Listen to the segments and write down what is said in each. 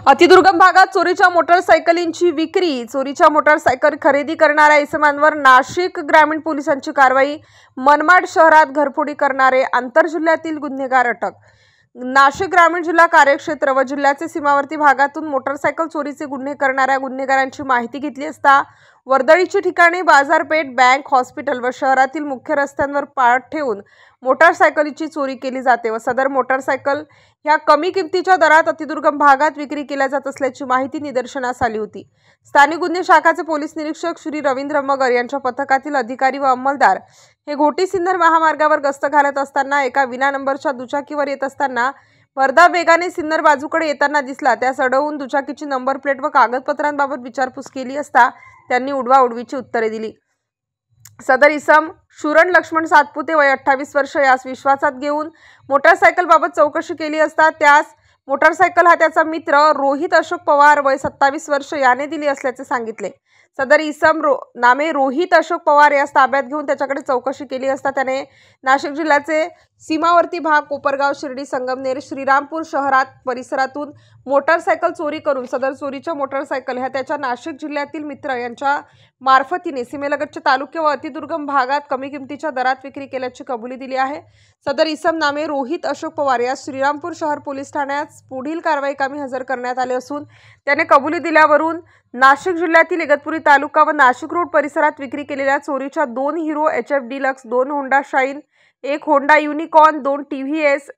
अतिदुर्गम भागात चोरीच्या मोटारसायकलींची विक्री, चोरीच्या मोटारसायकल खरेदी करणाऱ्या इसमांवर नाशिक ग्रामीण पोलिसांची कारवाई। मनमाड शहरात घरफोडी करणारे आंतरजिल्ह्यातील गुन्हेगार अटक। नाशिक ग्रामीण जिल्हा कार्यक्षेत्र व जिल्ह्याचे सीमावर्ती भागातून मोटारसायकल चोरीचे गुन्हे करणाऱ्या गुन्हेगारांची माहिती घेतली असता वर्दळीची ठिकाणी बाजारपेठ, बँक, हॉस्पिटल व शहरातील मुख्य रस्त्यांवर पाळत ठेवून मोटारसायकलीची चोरी केली जाते व सदर मोटारसायकल ह्या कमी किमतीच्या दरात अतिदुर्गम भागात विक्री केल्या जात असल्याची माहिती निदर्शनास आली होती। स्थानिक गुन्हे शाखाचे पोलीस निरीक्षक श्री रवींद्र मगर यांच्या पथकातील अधिकारी व अंमलदार हे घोटी-सिन्नर महामार्गावर गस्त घालत असताना एका विना नंबरच्या दुचाकीवर येत असताना भरधाव वेगाने सिन्नर बाजूकडे येताना दिसला। त्यास अडवून दुचाकीची नंबर प्लेट व कागदपत्रांबाबत विचारपूस केली असता त्यांनी उडवाउडवीची उत्तरे दिली। सदर इसम शुरण लक्ष्मण सातपुते वय 28 वर्ष यास विश्वासात घेऊन मोटारसायकल बाबत चौकशी केली असता त्यास मोटारसायकल हा त्याचा मित्र रोहित अशोक पवार वय 27 वर्ष याने दिली असल्याचे सांगितले। सदर इसम नामे रोहित अशोक पवार यास ताब्यात घेऊन त्याच्याकडे चौकशी केली असता त्याने नाशिक जिल्ह्याचे सीमावर्ती भाग कोपरगाव, शिर्डी, संगमनेर, श्रीरामपूर शहरात परिसरातून मोटारसायकल चोरी करून सदर चोरीच्या मोटारसायकल ह्या त्याच्या नाशिक जिल्ह्यातील मित्र यांच्या मार्फतीने सीमेलगतच्या तालुके व अतिदुर्गम भागात कमी किमतीच्या दरात विक्री केल्याची कबुली दिली आहे। सदर इसम नामे रोहित अशोक पवार यास श्रीरामपूर शहर पोलीस ठाण्यात पुढील कारवाई कामी हजर करण्यात आले असून त्याने कबुली दिल्यावरून नाशिक जिल्ह्यातील इगतपुरी तालुका व नाशिक रोड परिसरात विक्री केलेल्या चोरीच्या 2 hero HF deluxe, 2 Honda shine, 1 Honda unicorn, 2 TVS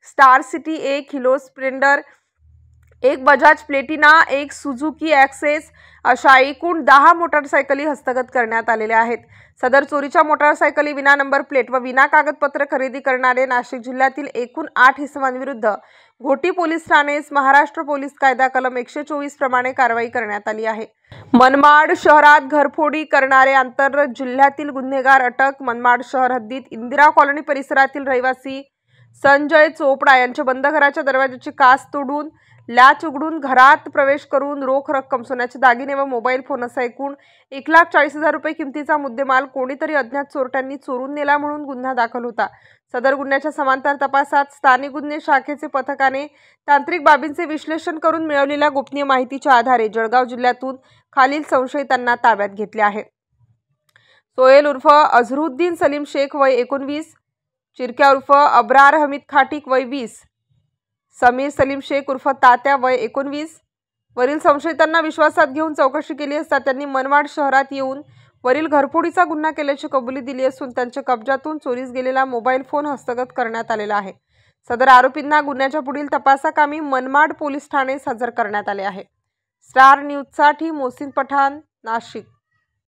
star city, 1 Hero Splendor, 1 Bajaj Platina, 1 Suzuki access अशा एकूण 10 मोटारसायकली हस्तगत करण्यात आलेल्या आहेत। सदर चोरीच्या मोटारसायकली विना नंबर प्लेट व विना कागदपत्र खरेदी करणारे नाशिक जिल्ह्यातील एकूण 8 इसमांविरुद्ध घोटी पोलीस ठाणेस महाराष्ट्र पोलीस कायदा कलम 124 प्रमाणे कारवाई करण्यात आली आहे। मनमाड शहरात घरफोडी करणारे आंतर जिल्ह्यातील गुन्हेगार अटक। मनमाड शहर हद्दीत इंदिरा कॉलनी परिसरातील रहिवासी संजय चोपडा यांच्या बंद घराच्या दरवाजाची काच तोडून लॅच उघडून घरात प्रवेश करून रोख रक्कम, सोन्याचे दागिने व मोबाईल फोन असा एकूण 1,40,000 रुपये किमतीचा मुद्देमाल कोणीतरी अज्ञात चोरट्यांनी चोरून नेला म्हणून गुन्हा दाखल होता। सदर गुन्ह्याच्या समांतर तपासात स्थानिक गुन्हे शाखेचे पथकाने तांत्रिक बाबींचे विश्लेषण करून मिळवलेल्या गोपनीय माहितीच्या आधारे जळगाव जिल्ह्यातून खालील संशयितांना ताब्यात घेतले आहे। सोहेल उर्फ अझरुद्दीन सलीम शेख वय 19, चिरक्या उर्फ अब्रार हमीद खाटिक वय 20, समीर सलीम शेख उर्फ तात्या वय 19 वरील संशयितांना विश्वासात घेऊन चौकशी केली असता त्यांनी मनमाड शहरात येऊन वरील घरफोडीचा गुन्हा केल्याची कबुली दिली असून त्यांच्या कब्जातून चोरीस गेलेला मोबाईल फोन हस्तगत करण्यात आलेला आहे। सदर आरोपींना गुन्ह्याच्या पुढील तपासाकामी मनमाड पोलीस ठाणे हजर करण्यात आले आहे। स्टार न्यूजसाठी मोहसिन पठाण, नाशिक।